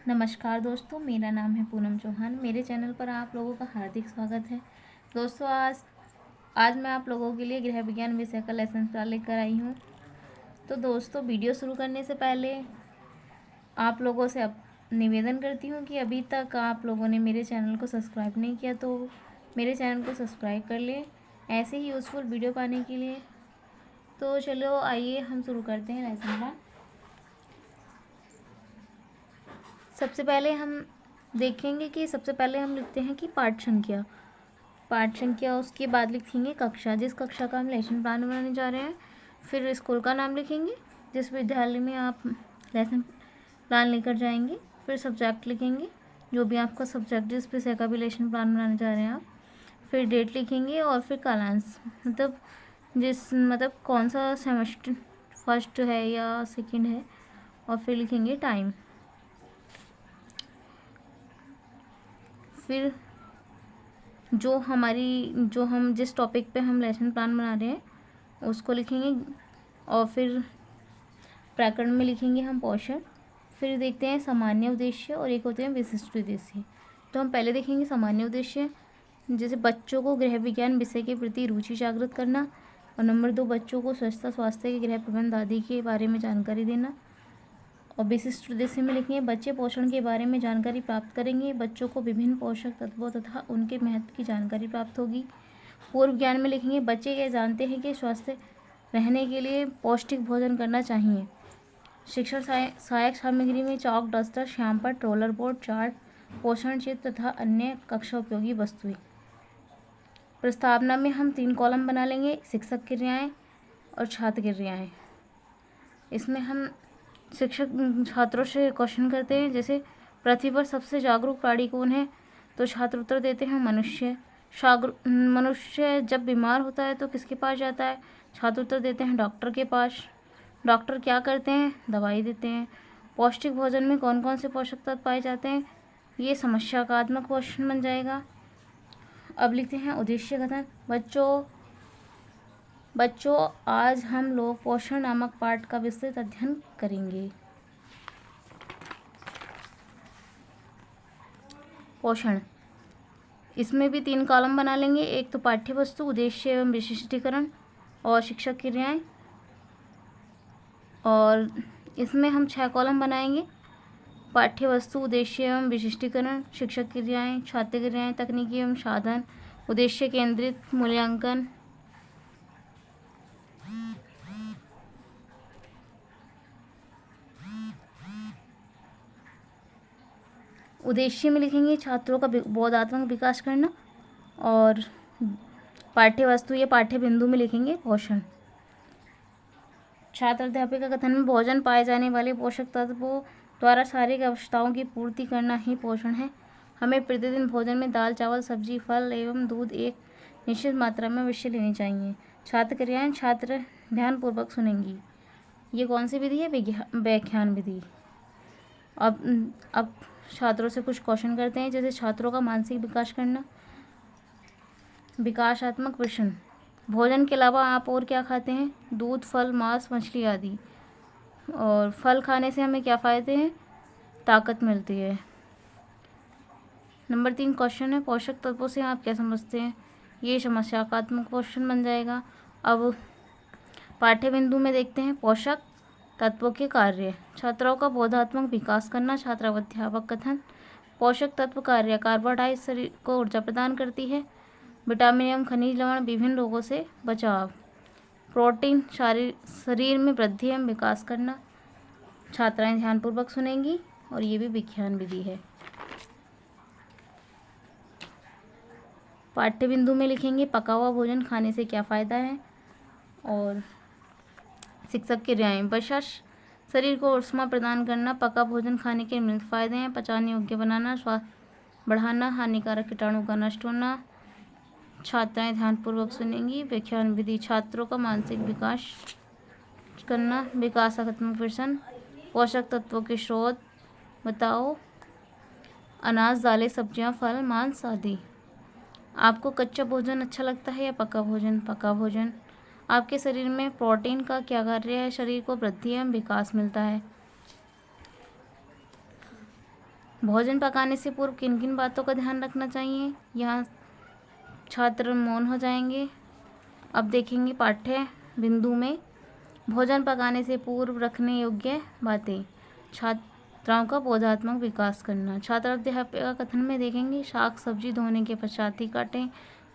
नमस्कार दोस्तों, मेरा नाम है पूनम चौहान। मेरे चैनल पर आप लोगों का हार्दिक स्वागत है। दोस्तों, आज मैं आप लोगों के लिए गृह विज्ञान विषय का लेसन प्लान लेकर आई हूँ। तो दोस्तों, वीडियो शुरू करने से पहले आप लोगों से अब निवेदन करती हूँ कि अभी तक आप लोगों ने मेरे चैनल को सब्सक्राइब नहीं किया तो मेरे चैनल को सब्सक्राइब कर लें, ऐसे ही यूज़फुल वीडियो पाने के लिए। तो चलो आइए हम शुरू करते हैं लेसन प्लान। सबसे पहले हम देखेंगे कि सबसे पहले हम लिखते हैं कि पाठ संख्या, उसके बाद लिखेंगे कक्षा, जिस कक्षा का हम लेसन प्लान बनाने जा रहे हैं। फिर स्कूल का नाम लिखेंगे, जिस विद्यालय में आप लेसन प्लान लेकर जाएंगे। फिर सब्जेक्ट लिखेंगे, जो भी आपका सब्जेक्ट जिस विषय का भी लेसन प्लान बनाने जा रहे हैं आप। फिर डेट लिखेंगे और फिर कालांश, मतलब कौन सा सेमेस्टर फर्स्ट है या सेकंड है, और फिर लिखेंगे टाइम। फिर जो हम जिस टॉपिक पे हम लेसन प्लान बना रहे हैं उसको लिखेंगे, और फिर ब्रैकेट में लिखेंगे हम पोर्शन। फिर देखते हैं सामान्य उद्देश्य और एक होते हैं विशिष्ट उद्देश्य। तो हम पहले देखेंगे सामान्य उद्देश्य, जैसे बच्चों को गृह विज्ञान विषय के प्रति रुचि जागृत करना, और नंबर 2 बच्चों को स्वच्छता, स्वास्थ्य के गृह प्रबंध आदि के बारे में जानकारी देना। और विशिष्ट उद्देश्य में लिखेंगे बच्चे पोषण के बारे में जानकारी प्राप्त करेंगे, बच्चों को विभिन्न पोषक तत्वों तथा उनके महत्व की जानकारी प्राप्त होगी। पूर्व ज्ञान में लिखेंगे बच्चे ये जानते हैं कि स्वस्थ रहने के लिए पौष्टिक भोजन करना चाहिए। शिक्षण सहायक सामग्री में चॉक, डस्टर, श्यामपट्ट, रोलर बोर्ड, चार्ट, पोषण चित्र तथा अन्य कक्षा उपयोगी वस्तुएं। प्रस्तावना में हम 3 कॉलम बना लेंगे, शिक्षक क्रियाएं और छात्र क्रियाएं। इसमें हम शिक्षक छात्रों से क्वेश्चन करते हैं, जैसे पृथ्वी पर सबसे जागरूक प्राणी कौन है? तो छात्र उत्तर देते हैं मनुष्य। मनुष्य जब बीमार होता है तो किसके पास जाता है? छात्र उत्तर देते हैं डॉक्टर के पास। डॉक्टर क्या करते हैं? दवाई देते हैं। पौष्टिक भोजन में कौन कौन से पोषक तत्व पाए जाते हैं? ये समस्यात्मक क्वेश्चन बन जाएगा। अब लिखते हैं उद्देश्य कथन। बच्चों, आज हम लोग पोषण नामक पाठ का विस्तृत अध्ययन करेंगे। पोषण, इसमें भी 3 कॉलम बना लेंगे, एक तो पाठ्य वस्तु, उद्देश्य एवं विशिष्टीकरण और शिक्षक क्रियाएं। और इसमें हम 6 कॉलम बनाएंगे, पाठ्य वस्तु, उद्देश्य एवं विशिष्टीकरण, शिक्षक क्रियाएं, छात्र क्रियाएं, तकनीकी एवं साधन, उद्देश्य केंद्रित मूल्यांकन। उद्देश्य में लिखेंगे छात्रों का बोधात्मक विकास करना, और पाठ्य वस्तु या पाठ्य बिंदु में लिखेंगे पोषण। छात्र अध्यापक का कथन में भोजन पाए जाने वाले पोषक तत्वों द्वारा शारीरिक आवश्यकताओं की पूर्ति करना ही पोषण है। हमें प्रतिदिन भोजन में दाल, चावल, सब्जी, फल एवं दूध एक निश्चित मात्रा में अवश्य लेनी चाहिए। छात्र क्रियाएं, छात्र ध्यानपूर्वक सुनेंगी। ये कौन सी विधि है? व्याख्यान विधि। अब छात्रों से कुछ क्वेश्चन करते हैं, जैसे छात्रों का मानसिक विकास करना। विकासात्मक प्रश्न, भोजन के अलावा आप और क्या खाते हैं? दूध, फल, मांस, मछली आदि। और फल खाने से हमें क्या फ़ायदे हैं? ताकत मिलती है। नंबर 3 क्वेश्चन है, पोषक तत्वों से आप क्या समझते हैं? ये समस्यात्मक क्वेश्चन बन जाएगा। अब पाठ्य बिंदु में देखते हैं पोषक तत्वों के कार्य। छात्रों का बोधात्मक विकास करना, छात्राध्यापक कथन। पोषक तत्व कार्य, कार्बोहाइड्रेट शरीर को ऊर्जा प्रदान करती है। विटामिन एवं खनिज लवण, विभिन्न रोगों से बचाव। प्रोटीन, शरीर में वृद्धि एवं विकास करना। छात्राएं ध्यानपूर्वक सुनेंगी, और ये भी विज्ञान विधि है। पाठ्य बिंदु में लिखेंगे पका हुआ भोजन खाने से क्या फ़ायदा है, और शिक्षक क्रियाएं, वर्षा शरीर को ऊष्मा प्रदान करना, पका भोजन खाने के निम्न फायदे हैं, पचाने योग्य बनाना, स्वास्थ्य बढ़ाना, हानिकारक कीटाणु का नष्ट होना। छात्राएं ध्यानपूर्वक सुनेंगी। व्याख्यान विधि, छात्रों का मानसिक विकास करना। विकासात्मक प्रश्न, पोषक तत्वों के स्रोत बताओ। अनाज, दालें, सब्जियां, फल, मांस आदि। आपको कच्चा भोजन अच्छा लगता है या पका भोजन? पका भोजन। आपके शरीर में प्रोटीन का क्या कार्य है? शरीर को वृद्धि एवं विकास मिलता है। भोजन पकाने से पूर्व किन किन बातों का ध्यान रखना चाहिए, यहाँ छात्र मौन हो जाएंगे। अब देखेंगे पाठ्य बिंदु में भोजन पकाने से पूर्व रखने योग्य बातें। छात्राओं का बोधात्मक विकास करना। छात्र अध्यापिका कथन में देखेंगे शाक सब्जी धोने के पश्चात ही काटें।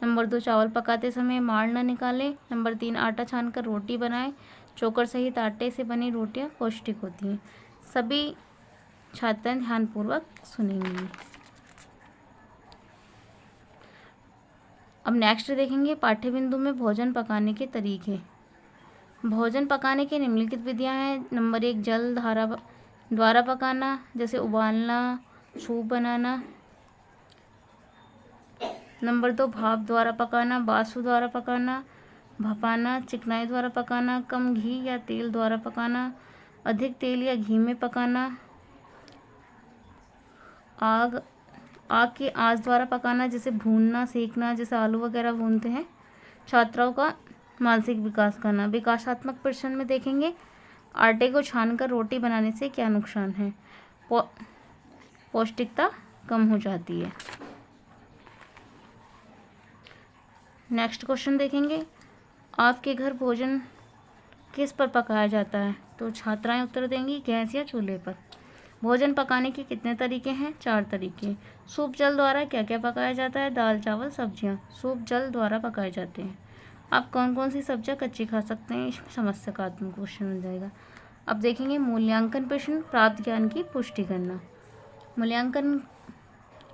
नंबर 2, चावल पकाते समय माड़ न निकालें। नंबर 3, आटा छानकर रोटी बनाएं। चोकर सहित आटे से बनी रोटियां पौष्टिक होती हैं। सभी छात्राएं ध्यानपूर्वक सुनेंगी। अब नेक्स्ट देखेंगे पाठ्य बिंदु में भोजन पकाने के तरीके। भोजन पकाने की निम्नलिखित विधियां हैं। नंबर 1, जल धारा द्वारा पकाना, जैसे उबालना, सूप बनाना। नंबर 2, भाप द्वारा पकाना, वाष्प द्वारा पकाना, भपाना, चिकनाई द्वारा पकाना, कम घी या तेल द्वारा पकाना, अधिक तेल या घी में पकाना, आग के आंच द्वारा पकाना, जैसे भूनना, सेकना, जैसे आलू वगैरह भूनते हैं। छात्राओं का मानसिक विकास करना। विकासात्मक प्रश्न में देखेंगे आटे को छानकर रोटी बनाने से क्या नुकसान है। पौष्टिकता कम हो जाती है। नेक्स्ट क्वेश्चन देखेंगे आपके घर भोजन किस पर पकाया जाता है। तो छात्राएं उत्तर देंगी गैस या चूल्हे पर। भोजन पकाने के कितने तरीके हैं। 4 तरीके। सूप जल द्वारा क्या क्या पकाया जाता है। दाल, चावल, सब्जियां सूप जल द्वारा पकाए जाते हैं। आप कौन कौन सी सब्जियां कच्ची खा सकते हैं, इसमें समस्यात्मक क्वेश्चन मिल जाएगा। अब देखेंगे मूल्यांकन प्रश्न, प्राप्त ज्ञान की पुष्टि करना। मूल्यांकन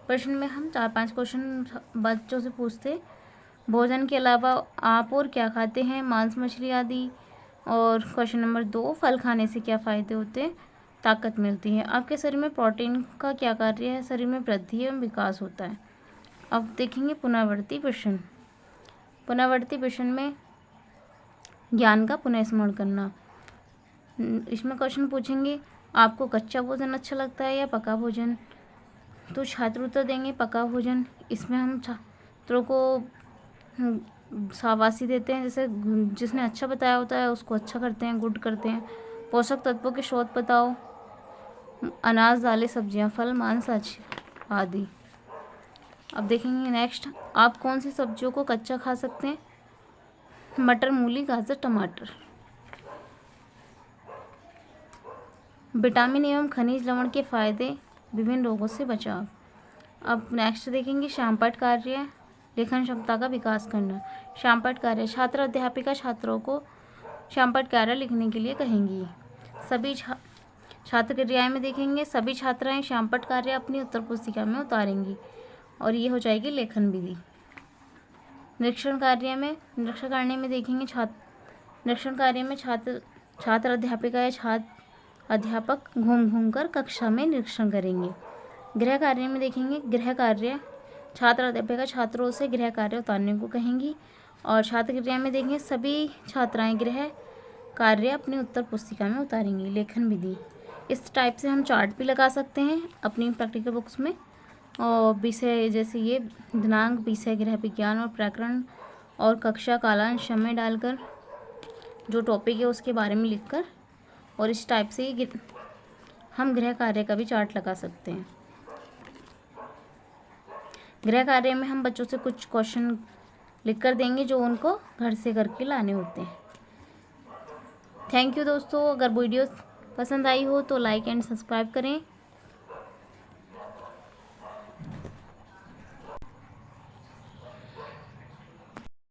प्रश्न में हम 4-5 क्वेश्चन बच्चों से पूछते। भोजन के अलावा आप और क्या खाते हैं, मांस, मछली आदि। और क्वेश्चन नंबर 2, फल खाने से क्या फ़ायदे होते हैं, ताकत मिलती है। आपके शरीर में प्रोटीन का क्या कार्य है, शरीर में वृद्धि एवं विकास होता है। अब देखेंगे पुनरावर्ती प्रश्न। पुनरावर्ती प्रश्न में ज्ञान का पुनः स्मरण करना। इसमें क्वेश्चन पूछेंगे आपको कच्चा भोजन अच्छा लगता है या पका भोजन। तो छात्र उत्तर देंगे पका भोजन। इसमें हम छात्रों को शाबाशी देते हैं, जैसे जिसने अच्छा बताया होता है उसको अच्छा करते हैं, गुड करते हैं। पोषक तत्वों के स्रोत बताओ। अनाज, दालें, सब्जियां, फल, मांस आदि। अब देखेंगे नेक्स्ट आप कौन सी सब्जियों को कच्चा खा सकते हैं। मटर, मूली, गाजर, टमाटर। विटामिन एवं खनिज लवण के फायदे, विभिन्न रोगों से बचाव। अब नेक्स्ट देखेंगे श्यामपट्ट कार्य, लेखन क्षमता का विकास करना। श्यामपट्ट कार्य, छात्र अध्यापिका छात्रों को श्यामपट्ट कार्य लिखने के लिए कहेंगी। सभी छात्र क्रियाएं में देखेंगे सभी छात्राएं श्यामपट्ट कार्य अपनी उत्तर पुस्तिका में उतारेंगी और ये हो जाएगी लेखन विधि। निरीक्षण कार्य में देखेंगे निरीक्षण कार्य में छात्र अध्यापिका या छात्र अध्यापक घूम घूम कर कक्षा में निरीक्षण करेंगे। गृह कार्य में देखेंगे गृह कार्य, छात्र अध्यापिका छात्रों से गृह कार्य उतारने को कहेंगी। और छात्र क्रिया में देखेंगे सभी छात्राएं गृह कार्य अपनी उत्तर पुस्तिका में उतारेंगी। लेखन विधि, इस टाइप से हम चार्ट भी लगा सकते हैं अपनी प्रैक्टिकल बुक्स में। और विषय जैसे ये दिनांक, विषय गृह विज्ञान और प्रकरण और कक्षा, कालांश, समय डालकर जो टॉपिक है उसके बारे में लिखकर, और इस टाइप से हम गृह कार्य का भी चार्ट लगा सकते हैं। गृह कार्य में हम बच्चों से कुछ क्वेश्चन लिख कर देंगे जो उनको घर से करके लाने होते हैं। थैंक यू दोस्तों। अगर वीडियो पसंद आई हो तो लाइक एंड सब्सक्राइब करें।